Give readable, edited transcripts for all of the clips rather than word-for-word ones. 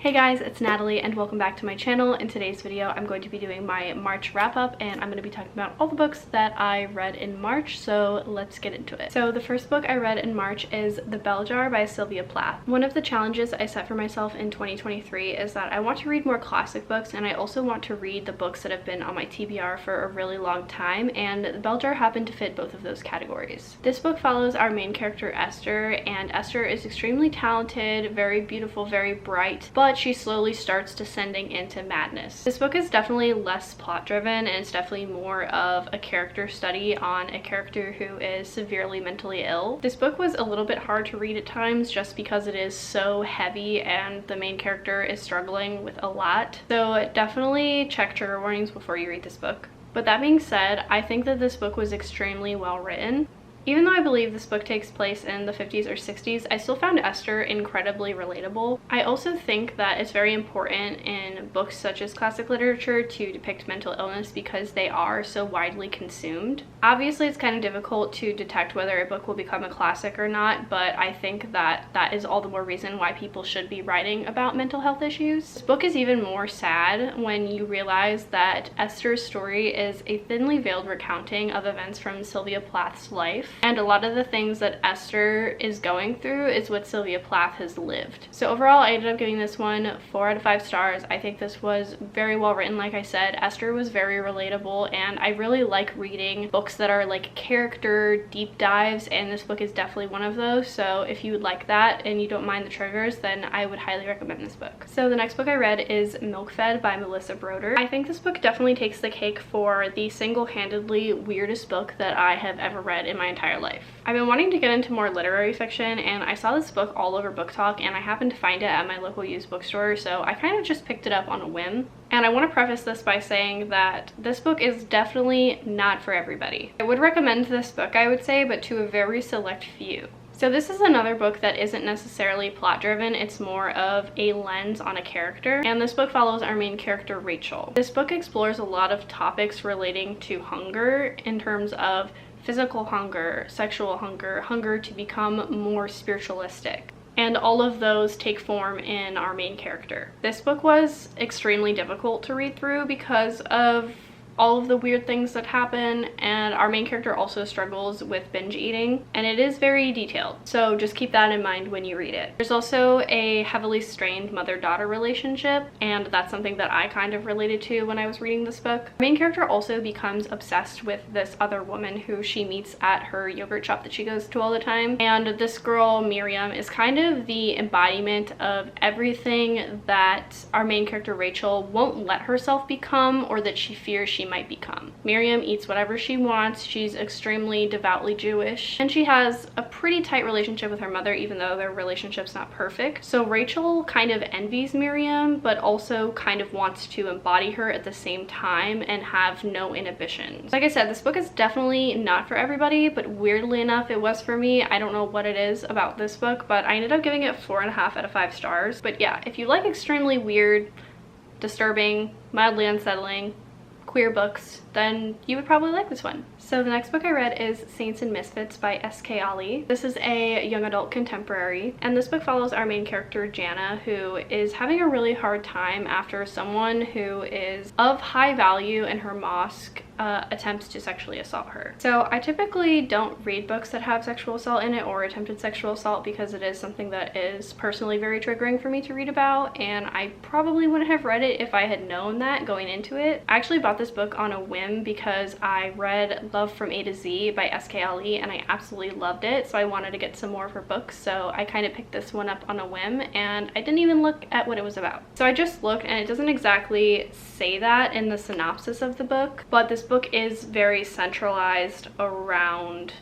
Hey guys, it's Natalie and welcome back to my channel. In today's video, I'm going to be doing my March wrap-up and I'm going to be talking about all the books that I read in March, so let's get into it. So the first book I read in March is The Bell Jar by Sylvia Plath. One of the challenges I set for myself in 2023 is that I want to read more classic books and I also want to read the books that have been on my TBR for a really long time, and The Bell Jar happened to fit both of those categories. This book follows our main character Esther, and Esther is extremely talented, very beautiful, very bright, but she slowly starts descending into madness. This book is definitely less plot driven and it's definitely more of a character study on a character who is severely mentally ill. This book was a little bit hard to read at times just because it is so heavy and the main character is struggling with a lot. So definitely check trigger warnings before you read this book. But that being said, I think that this book was extremely well written. Even though I believe this book takes place in the 50s or 60s, I still found Esther incredibly relatable. I also think that it's very important in books such as classic literature to depict mental illness because they are so widely consumed. Obviously, it's kind of difficult to detect whether a book will become a classic or not, but I think that that is all the more reason why people should be writing about mental health issues. This book is even more sad when you realize that Esther's story is a thinly veiled recounting of events from Sylvia Plath's life. And a lot of the things that Esther is going through is what Sylvia Plath has lived. So overall, I ended up giving this one 4 out of 5 stars. I think this was very well written. Like I said, Esther was very relatable, and I really like reading books that are like character deep dives, and this book is definitely one of those. So if you would like that and you don't mind the triggers, then I would highly recommend this book. So the next book I read is Milk Fed by Melissa Broder. I think this book definitely takes the cake for the single-handedly weirdest book that I have ever read in my entire life. I've been wanting to get into more literary fiction, and I saw this book all over Book Talk and I happened to find it at my local used bookstore, so I kind of just picked it up on a whim. And I want to preface this by saying that this book is definitely not for everybody. I would recommend this book, I would say, but to a very select few. So this is another book that isn't necessarily plot driven, it's more of a lens on a character, and this book follows our main character Rachel. This book explores a lot of topics relating to hunger in terms of physical hunger, sexual hunger, hunger to become more spiritualistic. And all of those take form in our main character. This book was extremely difficult to read through because of all of the weird things that happen, and our main character also struggles with binge eating, and it is very detailed, so just keep that in mind when you read it. There's also a heavily strained mother-daughter relationship, and that's something that I kind of related to when I was reading this book. The main character also becomes obsessed with this other woman who she meets at her yogurt shop that she goes to all the time, and this girl Miriam is kind of the embodiment of everything that our main character Rachel won't let herself become, or that she fears she might become. Miriam eats whatever she wants, she's extremely devoutly Jewish, and she has a pretty tight relationship with her mother even though their relationship's not perfect. So Rachel kind of envies Miriam but also kind of wants to embody her at the same time and have no inhibitions. Like I said, this book is definitely not for everybody, but weirdly enough it was for me. I don't know what it is about this book, but I ended up giving it 4.5 out of 5 stars. But yeah, if you like extremely weird, disturbing, mildly unsettling, queer books, then you would probably like this one. So the next book I read is Saints and Misfits by S.K. Ali. This is a young adult contemporary, and this book follows our main character Jana, who is having a really hard time after someone who is of high value in her mosque attempts to sexually assault her. So I typically don't read books that have sexual assault in it or attempted sexual assault because it is something that is personally very triggering for me to read about, and I probably wouldn't have read it if I had known that going into it. I actually bought this book on a whim because I read Love from A to Z by S.K. Ali and I absolutely loved it, so I wanted to get some more of her books, so I kind of picked this one up on a whim and I didn't even look at what it was about. So I just looked, and it doesn't exactly say that in the synopsis of the book, but this book is very centralized around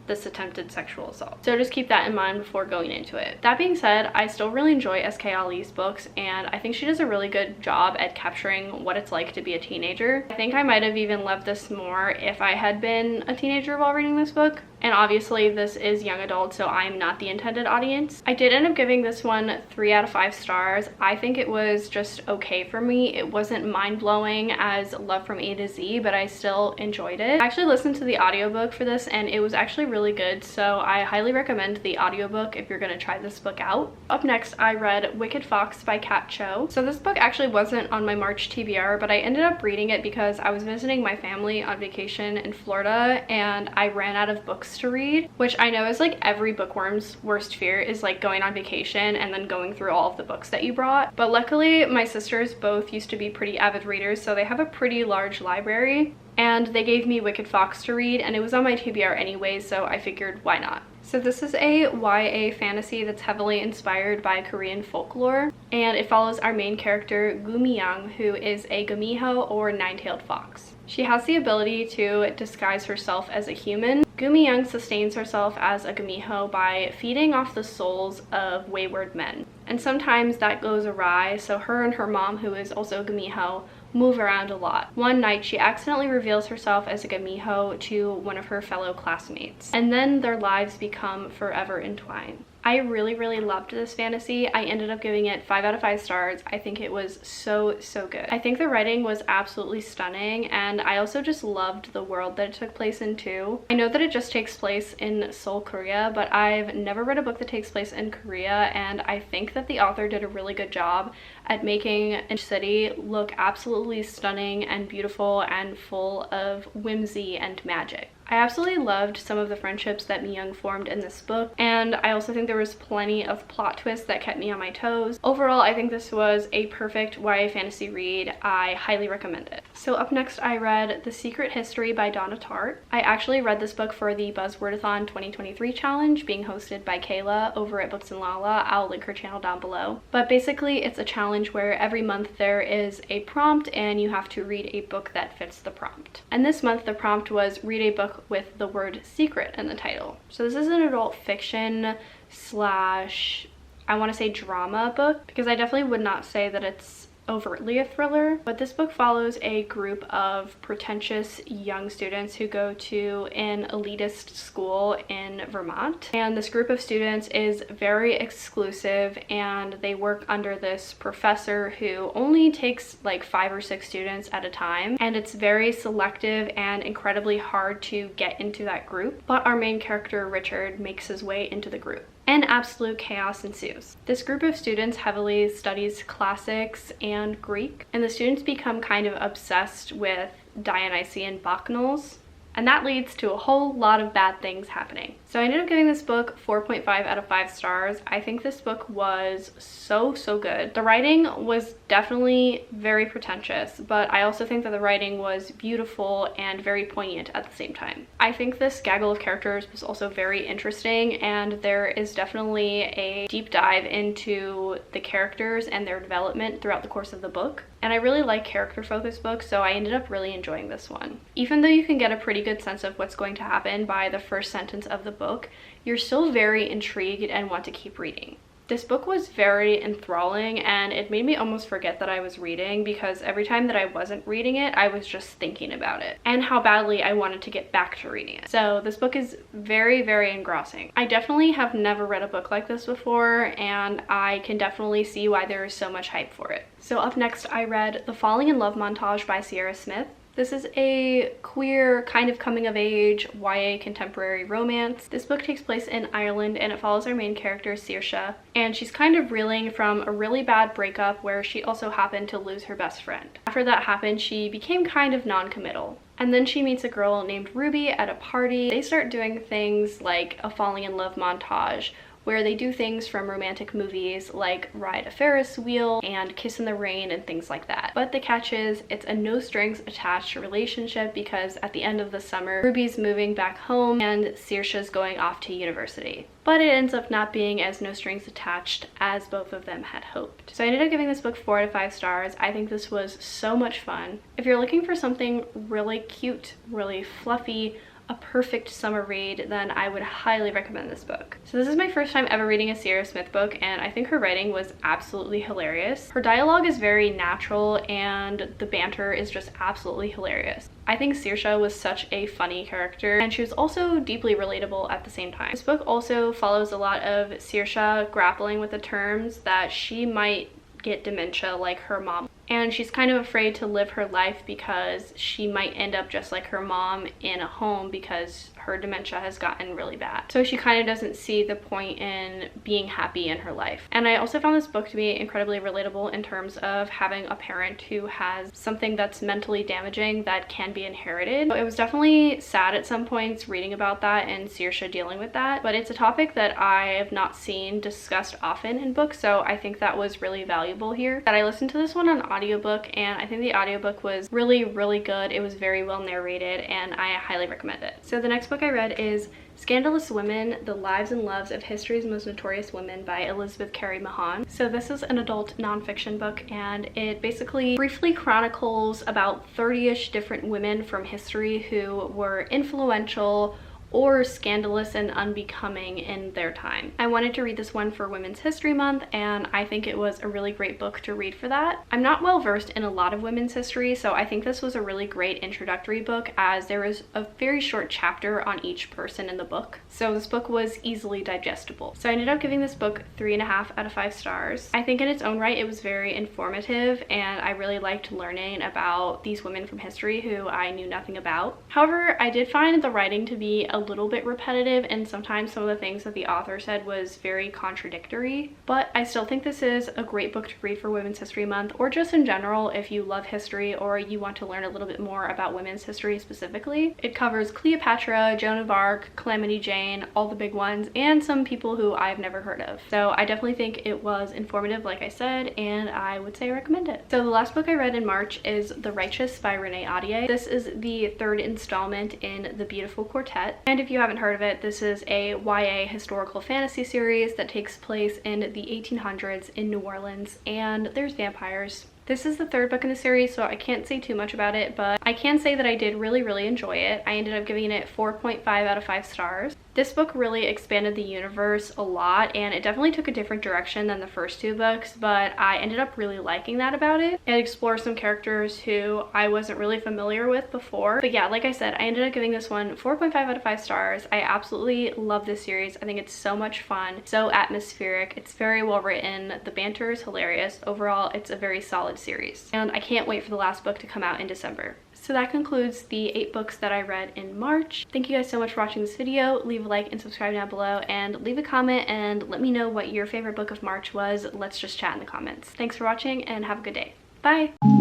this attempted sexual assault. So just keep that in mind before going into it. That being said, I still really enjoy S.K. Ali's books, and I think she does a really good job at capturing what it's like to be a teenager. I think I might have even loved this more if I had been a teenager while reading this book. And obviously this is young adult, so I'm not the intended audience. I did end up giving this one 3 out of 5 stars. I think it was just okay for me. It wasn't mind-blowing as Love from A to Z, but I still enjoyed it. I actually listened to the audiobook for this and it was actually really good, so I highly recommend the audiobook if you're gonna try this book out. Up next, I read Wicked Fox by Kat Cho. So this book actually wasn't on my March TBR, but I ended up reading it because I was visiting my family on vacation in Florida and I ran out of books to read, which I know is like every bookworm's worst fear, is like going on vacation and then going through all of the books that you brought. But luckily my sisters both used to be pretty avid readers, so they have a pretty large library, and they gave me Wicked Fox to read, and it was on my TBR anyways, so I figured why not. So this is a YA fantasy that's heavily inspired by Korean folklore, and it follows our main character Gumiyoung, who is a gumiho or nine-tailed fox. She has the ability to disguise herself as a human. Gumiyoung sustains herself as a gumiho by feeding off the souls of wayward men. And sometimes that goes awry, so her and her mom, who is also a gumiho, move around a lot. One night she accidentally reveals herself as a gumiho to one of her fellow classmates, and then their lives become forever entwined. I really loved this fantasy. I ended up giving it 5 out of 5 stars. I think it was so good. I think the writing was absolutely stunning, and I also just loved the world that it took place in too. I know that it just takes place in Seoul, Korea, but I've never read a book that takes place in Korea, and I think that the author did a really good job at making a city look absolutely stunning and beautiful and full of whimsy and magic. I absolutely loved some of the friendships that Mi-young formed in this book, and I also think there was plenty of plot twists that kept me on my toes. Overall, I think this was a perfect YA fantasy read. I highly recommend it. So up next, I read The Secret History by Donna Tartt. I actually read this book for the Buzzwordathon 2023 challenge being hosted by Kayla over at Books and Lala. I'll link her channel down below. But basically, it's a challenge where every month there is a prompt and you have to read a book that fits the prompt. And this month, the prompt was read a book with the word secret in the title. So this is an adult fiction slash, I want to say drama book, because I definitely would not say that it's overtly a thriller, but this book follows a group of pretentious young students who go to an elitist school in Vermont, and this group of students is very exclusive and they work under this professor who only takes like 5 or 6 students at a time, and it's very selective and incredibly hard to get into that group. But our main character Richard makes his way into the group, and absolute chaos ensues. This group of students heavily studies classics and Greek, and the students become kind of obsessed with Dionysian bacchanals, and that leads to a whole lot of bad things happening. So I ended up giving this book 4.5 out of 5 stars. I think this book was so good. The writing was definitely very pretentious, but I also think that the writing was beautiful and very poignant at the same time. I think this gaggle of characters was also very interesting, and there is definitely a deep dive into the characters and their development throughout the course of the book. And I really like character-focused books, so I ended up really enjoying this one. Even though you can get a pretty good sense of what's going to happen by the first sentence of the book, you're still very intrigued and want to keep reading. This book was very enthralling, and it made me almost forget that I was reading, because every time that I wasn't reading it, I was just thinking about it and how badly I wanted to get back to reading it. So this book is very engrossing. I definitely have never read a book like this before, and I can definitely see why there is so much hype for it. So up next, I read The Falling in Love Montage by Sierra Smith. This is a queer, kind of coming-of-age YA contemporary romance. This book takes place in Ireland, and it follows our main character, Saoirse, and she's kind of reeling from a really bad breakup where she also happened to lose her best friend. After that happened, she became kind of non-committal. And then she meets a girl named Ruby at a party. They start doing things like a falling in love montage, where they do things from romantic movies like ride a Ferris wheel and kiss in the rain and things like that. But the catch is, it's a no strings attached relationship, because at the end of the summer, Ruby's moving back home and Saoirse's going off to university. But it ends up not being as no strings attached as both of them had hoped. So I ended up giving this book 4 out of 5 stars. I think this was so much fun. If you're looking for something really cute, really fluffy, a perfect summer read, then I would highly recommend this book. So this is my first time ever reading a Sierra Smith book, and I think her writing was absolutely hilarious. Her dialogue is very natural and the banter is just absolutely hilarious. I think Saoirse was such a funny character, and she was also deeply relatable at the same time. This book also follows a lot of Saoirse grappling with the terms that she might get dementia like her mom. And she's kind of afraid to live her life because she might end up just like her mom in a home because her dementia has gotten really bad. So she kind of doesn't see the point in being happy in her life. And I also found this book to be incredibly relatable in terms of having a parent who has something that's mentally damaging that can be inherited. It was definitely sad at some points reading about that and Saoirse dealing with that, but it's a topic that I have not seen discussed often in books, so I think that was really valuable here. That I listened to this one on audiobook, and I think the audiobook was really good. It was very well narrated and I highly recommend it. So the next book I read is Scandalous Women: The Lives and Loves of History's Most Notorious Women by Elizabeth Cary Mahon. So this is an adult nonfiction book, and it basically briefly chronicles about 30-ish different women from history who were influential or scandalous and unbecoming in their time. I wanted to read this one for Women's History Month, and I think it was a really great book to read for that. I'm not well versed in a lot of women's history, so I think this was a really great introductory book as there was a very short chapter on each person in the book. So this book was easily digestible. So I ended up giving this book 3.5 out of 5 stars. I think in its own right it was very informative, and I really liked learning about these women from history who I knew nothing about. However, I did find the writing to be a little bit repetitive, and sometimes some of the things that the author said was very contradictory, but I still think this is a great book to read for Women's History Month, or just in general if you love history or you want to learn a little bit more about women's history specifically. It covers Cleopatra, Joan of Arc, Calamity Jane, all the big ones, and some people who I've never heard of. So I definitely think it was informative, like I said, and I would say recommend it. So the last book I read in March is The Righteous by Renee Ahdieh. This is the 3rd installment in the Beautiful Quartet, and if you haven't heard of it, this is a YA historical fantasy series that takes place in the 1800s in New Orleans, and there's vampires. This is the 3rd book in the series, so I can't say too much about it, but I can say that I did really enjoy it. I ended up giving it 4.5 out of 5 stars. This book really expanded the universe a lot, and it definitely took a different direction than the first 2 books, but I ended up really liking that about it. It explores some characters who I wasn't really familiar with before. But yeah, like I said, I ended up giving this one 4.5 out of 5 stars. I absolutely love this series. I think it's so much fun, so atmospheric. It's very well written. The banter is hilarious. Overall, it's a very solid series, and I can't wait for the last book to come out in December. So that concludes the 8 books that I read in March. Thank you guys so much for watching this video. Leave a like and subscribe down below, and leave a comment and let me know what your favorite book of March was. Let's just chat in the comments. Thanks for watching and have a good day. Bye!